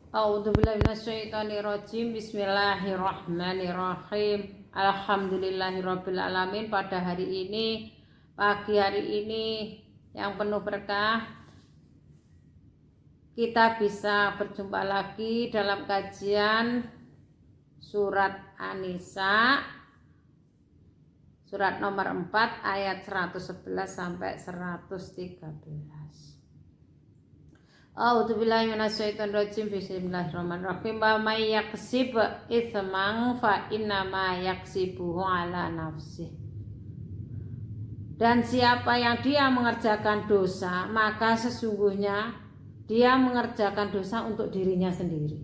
A'udzubillahi minasyaitonirrajim. Bismillahirrahmanirrahim. Alhamdulillahirabbil alamin. Pada hari ini, pagi hari ini yang penuh berkah, kita bisa berjumpa lagi dalam kajian surat An-Nisa, surat nomor 4 ayat 111 sampai 113. A'udzubillahi minasyaitonirrajim. Bismillahirrahmanirrahim. Wa may yaksib itsman fa innama yaksibuhu ala nafsih. Dan siapa yang dia mengerjakan dosa, maka sesungguhnya dia mengerjakan dosa untuk dirinya sendiri.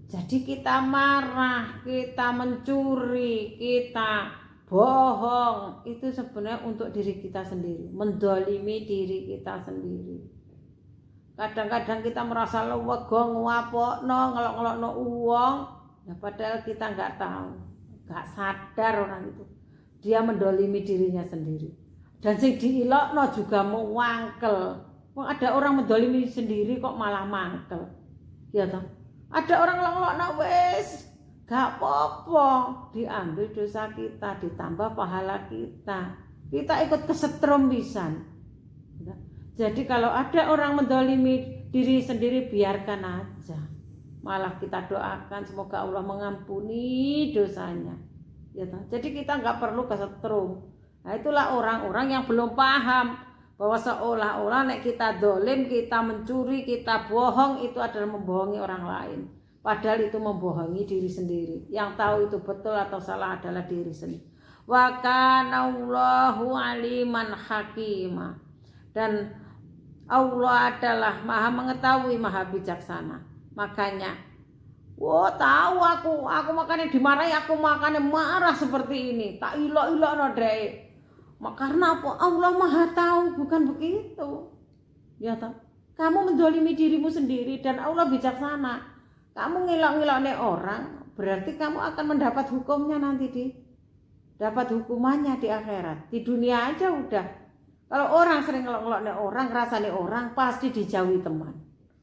Jadi kita marah, kita mencuri, kita bohong, itu sebenarnya untuk diri kita sendiri, mendolimi diri kita sendiri. Kadang-kadang kita merasa lewego ngapokno ngelok-ngelokno uang, ya padahal kita nggak tahu, nggak sadar orang itu dia mendolimi dirinya sendiri. Dan sing diilokno juga mau wangkel. Wong ada orang mendolimi sendiri kok malah mangkel, ya toh? Ada orang ngelok-ngelokno wes gak apa-apa, diambil dosa kita, ditambah pahala kita ikut kesetrum pisan. Jadi kalau ada orang mendolimi diri sendiri, biarkan aja. Malah kita doakan semoga Allah mengampuni dosanya. Ya, jadi kita nggak perlu kesetrum. Nah itulah orang-orang yang belum paham bahwa seolah-olah nek kita dolim, kita mencuri, kita bohong, itu adalah membohongi orang lain. Padahal itu membohongi diri sendiri. Yang tahu itu betul atau salah adalah diri sendiri. Wa kana Allahu aliman hakima. Dan Allah adalah maha mengetahui, maha bijaksana. Makanya, tahu aku makanya dimarahi, aku makanya marah seperti ini. Tak ilok-ilok no dek. Karena apa? Allah maha tahu, bukan begitu. Ya toh? Kamu mendolimi dirimu sendiri dan Allah bijaksana. Kamu ngilok-ngiloknya orang, berarti kamu akan mendapat hukumnya nanti dapat hukumannya di akhirat. Di dunia aja udah. Kalau orang sering ngelok-ngeloknya orang, rasanya orang pasti dijauhi teman.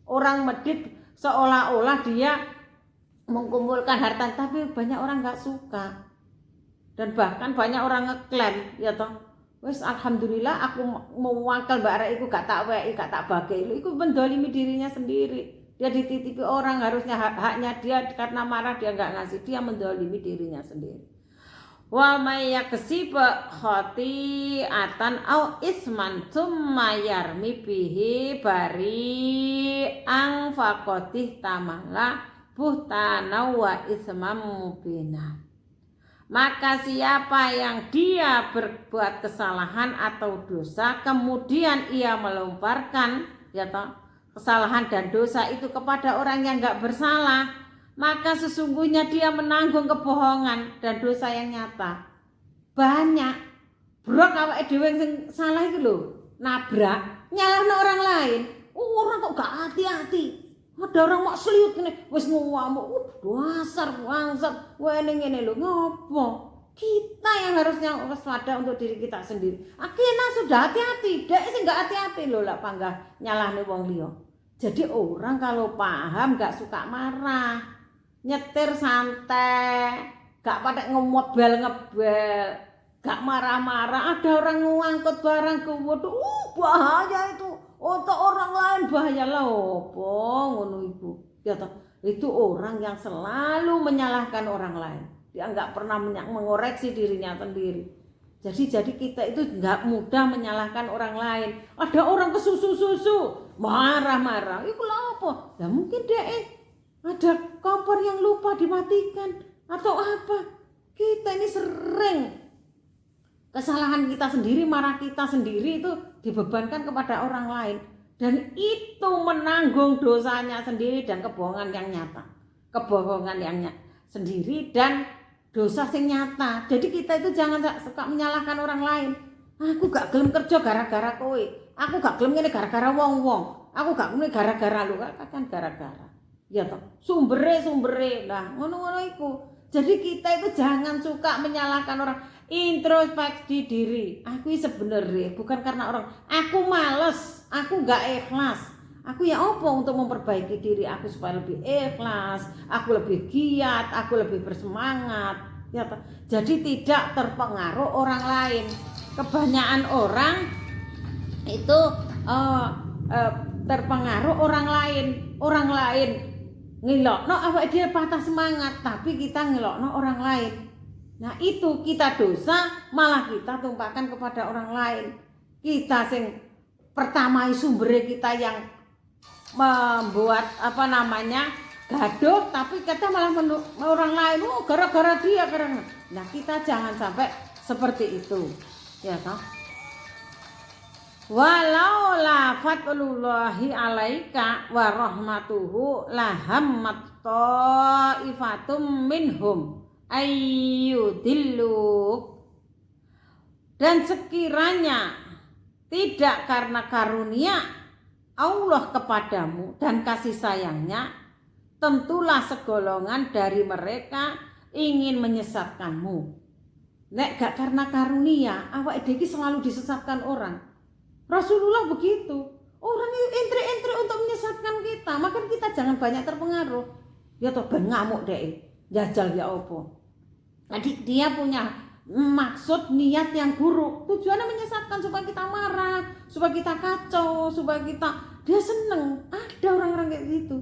Orang medit seolah-olah dia mengumpulkan harta, tapi banyak orang nggak suka. Dan bahkan banyak orang ngeklaim, ya toh, wes alhamdulillah aku mau wakil mbak Arek iku gak tak wei, gak tak bagi, itu mendolimi dirinya sendiri. Dia dititipi orang, harusnya haknya dia, karena marah dia nggak ngasih, dia mendolimi dirinya sendiri. Wa may yaksib khati'atan au isman tsumma yarmi bihi bari'an faqatih tamala buhtana wa ismam mubina. Maka siapa yang dia berbuat kesalahan atau dosa, kemudian ia melomparkan kesalahan dan dosa itu kepada orang yang enggak bersalah, maka sesungguhnya dia menanggung kebohongan dan dosa yang nyata. Banyak brok awake dhewe sing salah iki lho, nabrak, nyalahno orang lain. Orang kok gak hati-hati. Ada orang mak seliut ngene, wis ngamuk, dasar bangsat, ngene lho, ngopo? Kita yang harusnya waspada untuk diri kita sendiri. Akhirnya sudah hati-hati, dek sing gak hati-hati lho lak panggah nyalahne wong liya. Jadi orang kalau paham gak suka marah. Nyetir santai, gak pada ngebel, gak marah-marah. Ada orang ngangkut barang ke waduh, bahaya itu. Untuk orang lain bahaya lah, opo ngono iku. Ya toh, itu orang yang selalu menyalahkan orang lain. Dia enggak pernah mengoreksi dirinya sendiri. Jadi kita itu enggak mudah menyalahkan orang lain. Ada orang kesusu marah-marah. Iku lha apa? Ya mungkin dia ada kompor yang lupa dimatikan atau apa. Kita ini sering kesalahan kita sendiri, marah kita sendiri itu dibebankan kepada orang lain. Dan itu menanggung dosanya sendiri dan kebohongan yang nyata. Kebohongan yang sendiri dan dosa yang nyata. Jadi kita itu jangan suka menyalahkan orang lain. Aku gak gelem kerja gara-gara kowe. Aku gak gelem ngene gara-gara wong-wong. Aku gak ngene gara-gara lu, kan gara-gara. Ya toh, sumbere lah, ngono-ngono iku. Jadi kita itu jangan suka menyalahkan orang. Introspeksi diri. Aku sebenarnya bukan karena orang. Aku males, aku gak ikhlas, Aku ya apa untuk memperbaiki diri aku supaya lebih ikhlas, aku lebih giat, aku lebih bersemangat. Ya, jadi tidak terpengaruh orang lain. Kebanyakan orang itu terpengaruh orang lain ngelokno awake dia patah semangat, tapi kita ngelokno orang lain. Nah itu kita dosa, malah kita tumpahkan kepada orang lain. Kita sing pertama sumbernya kita yang membuat gaduh, tapi kita malah orang lain gara-gara dia karena. Nah kita jangan sampai seperti itu, ya toh. Walau la fadlullahi alaika wa rahmatuhu lahammat ta'ifatum minhum ayyudilluk. Dan sekiranya tidak karena karunia Allah kepadamu dan kasih sayangnya, tentulah segolongan dari mereka ingin menyesatkanmu. Nek gak karena karunia, awak iki selalu disesatkan orang. Rasulullah begitu. Orang entry untuk menyesatkan kita, maka kita jangan banyak terpengaruh. Ya toh ben ngamuk deh, jajal ya opo. Jadi dia punya maksud niat yang buruk, tujuannya menyesatkan supaya kita marah, supaya kita kacau, supaya dia seneng. Ada orang-orang kayak gitu.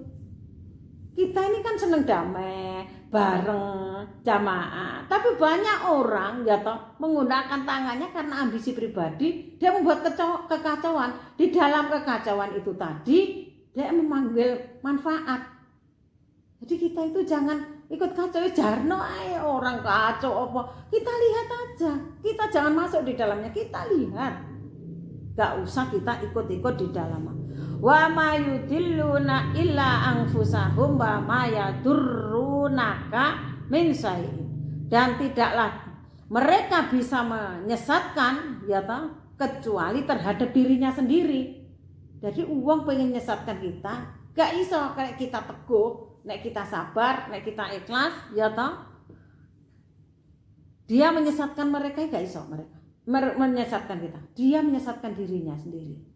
Kita ini kan seneng damai, bareng, jamaah. Tapi banyak orang ya toh menggunakan tangannya karena ambisi pribadi, dia membuat kekacauan. Di dalam kekacauan itu tadi dia memanggil manfaat. Jadi kita itu jangan ikut kacau, jarno ae orang kacau apa. Kita lihat aja. Kita jangan masuk di dalamnya, kita lihat. Gak usah kita ikut-ikut di dalamnya. Wa ma yudilluna illa anfusahum wa ma yadurrunaka min syai'in. Dan tidaklah mereka bisa menyesatkan ya toh kecuali terhadap dirinya sendiri. Jadi uang pengen menyesatkan kita, gak iso kayak kita teguh, nek kita sabar, nek kita ikhlas ya toh. Dia menyesatkan mereka gak iso mereka menyesatkan kita. Dia menyesatkan dirinya sendiri.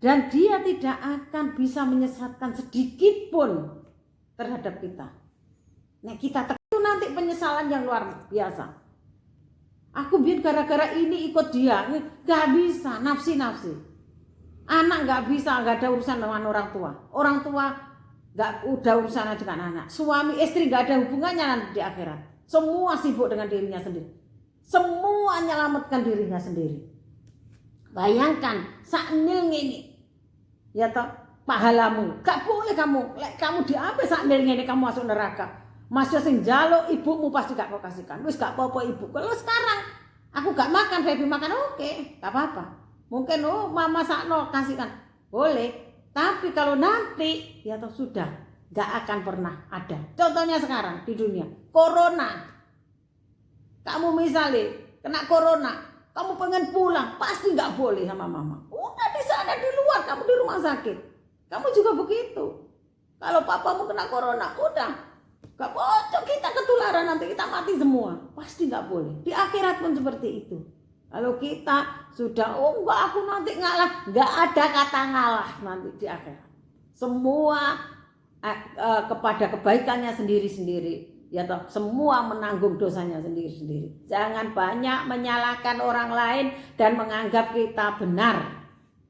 Dan dia tidak akan bisa menyesatkan sedikit pun terhadap kita. Nah kita itu nanti penyesalan yang luar biasa. Aku biar gara-gara ini ikut dia, gak bisa, nafsi. Anak gak bisa, gak ada urusan dengan orang tua. Orang tua gak udah urusan dengan anak. Suami istri gak ada hubungannya nanti di akhirat. Semua sibuk dengan dirinya sendiri. Semua menyelamatkan dirinya sendiri. Bayangkan saknil ini. Ya toh pahalamu gak boleh kamu diambil saknilnya ini kamu masuk neraka. Masih sing jaluk ibumu pasti gak kau kasihkan. Wis gak apa-apa ibu. Kalau sekarang aku gak makan, Feby makan, oke, gak apa-apa. Mungkin mama sakno kasihkan, boleh. Tapi kalau nanti ya toh sudah gak akan pernah ada. Contohnya sekarang di dunia corona. Kamu misalnya kena corona, kamu pengen pulang, pasti gak boleh sama mama. Udah di sana di luar, kamu di rumah sakit. Kamu juga begitu. Kalau papamu kena corona, udah gak boleh kita ketularan, nanti kita mati semua. Pasti gak boleh. Di akhirat pun seperti itu. Kalau kita sudah, enggak aku nanti ngalah, gak ada kata ngalah nanti di akhirat. Semua kepada kebaikannya sendiri-sendiri. Ya toh, semua menanggung dosanya sendiri-sendiri. Jangan banyak menyalahkan orang lain dan menganggap kita benar.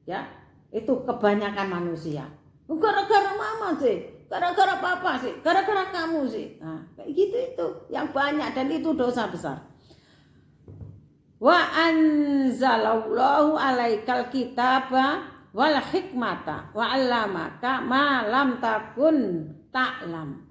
Ya, itu kebanyakan manusia. Gara-gara mama sih, gara-gara papa sih, gara-gara kamu sih. Nah, kayak gitu itu yang banyak dan itu dosa besar. Wa anzalallahu alaikal kitaba wal hikmata wa 'allamaka ma lam takun ta'lam.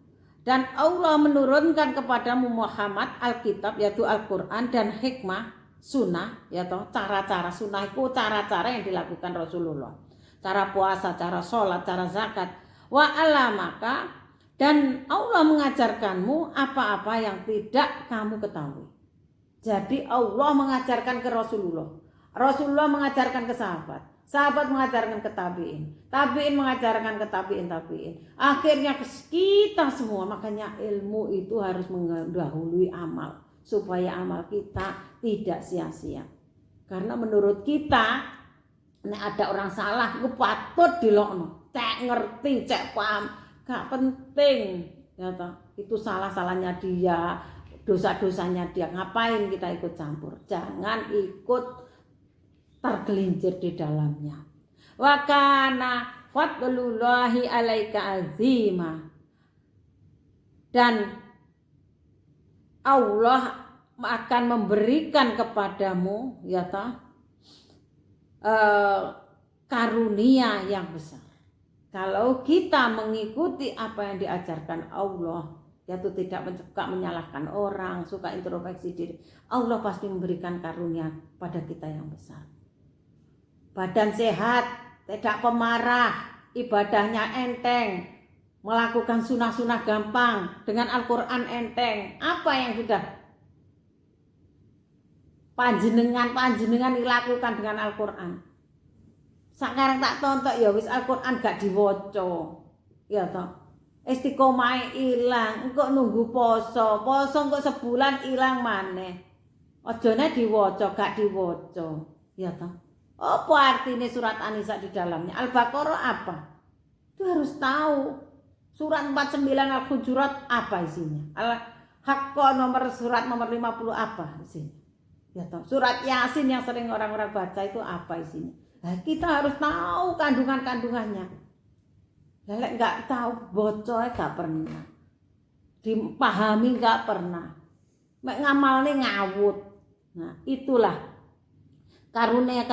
Dan Allah menurunkan kepadamu Muhammad Alkitab yaitu Al-Quran dan hikmah sunnah, ya toh cara-cara sunnah itu cara-cara yang dilakukan Rasulullah, cara puasa, cara sholat, cara zakat. Wa alamaka, dan Allah mengajarkanmu apa-apa yang tidak kamu ketahui. Jadi Allah mengajarkan ke Rasulullah, Rasulullah mengajarkan ke sahabat, sahabat mengajarkan ke tabi'in, tabi'in mengajarkan ke tabi'in. Akhirnya kita semua, makanya ilmu itu harus mendahului amal supaya amal kita tidak sia-sia. Karena menurut kita nek ada orang salah ku patut dilokno, cek ngerti, cek paham, gak penting ya toh. Itu salah-salahnya dia, dosa-dosanya dia, ngapain kita ikut campur? Jangan ikut tergelincir di dalamnya. Wa kana fadlullahi alaika azima, dan Allah akan memberikan kepadamu ya toh karunia yang besar. Kalau kita mengikuti apa yang diajarkan Allah, yaitu tidak suka menyalahkan orang, suka introspeksi diri, Allah pasti memberikan karunia pada kita yang besar. Badan sehat, tidak pemarah, ibadahnya enteng, melakukan sunah-sunah gampang, dengan Al-Quran enteng. Apa yang sudah panjenengan dilakukan dengan Al-Quran? Sekarang tak tonton ya wis Al-Quran gak diwoco ya toh. Istiqomah ilang, engko nunggu poso engko sebulan ilang maneh. Ojone diwoco gak diwoco ya toh. Apa artinya surat An-Nisa di dalamnya? Al-Baqarah apa? Itu harus tahu. Surat 49 Al-Hujurat apa isinya? Al-Haqqah surat nomor 50 apa isinya? Ya toh, surat Yasin yang sering orang-orang baca itu apa isinya? Nah, kita harus tahu kandungan-kandungannya. Lelek nggak tahu, bocor nggak pernah, dipahami nggak pernah, ngamalnya ngawut. Nah, itulah karunia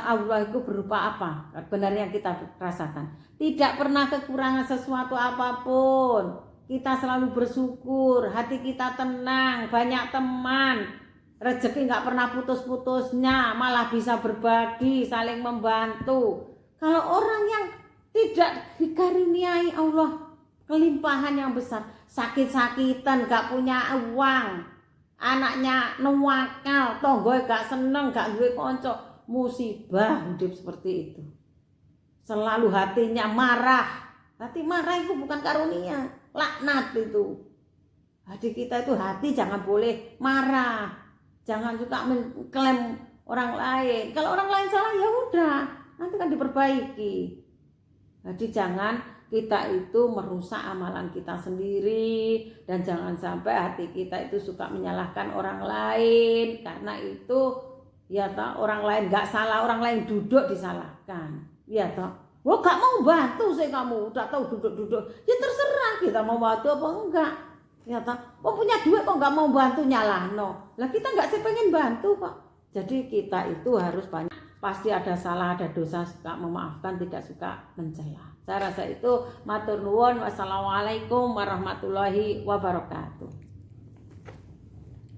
Allah itu berupa apa? Benar yang kita rasakan. Tidak pernah kekurangan sesuatu apapun. Kita selalu bersyukur, hati kita tenang, banyak teman. Rezeki nggak pernah putus-putusnya, malah bisa berbagi, saling membantu. Kalau orang yang tidak dikaruniai Allah kelimpahan yang besar, sakit-sakitan, nggak punya uang, anaknya nuwakal, tonggoe gak seneng, gak duwe kanca, musibah hidup seperti itu. Selalu hatinya marah. Hati marah itu bukan karunia, laknat itu. Hati kita itu hati jangan boleh marah. Jangan juga mengklaim orang lain. Kalau orang lain salah ya udah, nanti kan diperbaiki. Jadi jangan kita itu merusak amalan kita sendiri, dan jangan sampai hati kita itu suka menyalahkan orang lain, karena itu ya toh orang lain nggak salah, orang lain duduk disalahkan. Ya toh, wah gak mau bantu sih kamu, udah tahu duduk-duduk. Ya terserah kita mau bantu apa enggak. Ya toh, punya duit kok nggak mau bantu, nyalahno. Lah kita nggak sih pengen bantu kok. Jadi kita itu harus banyak, pasti ada salah, ada dosa, suka memaafkan, tidak suka mencela. Saya rasa itu. Matur nuwun. Wassalamualaikum warahmatullahi wabarakatuh.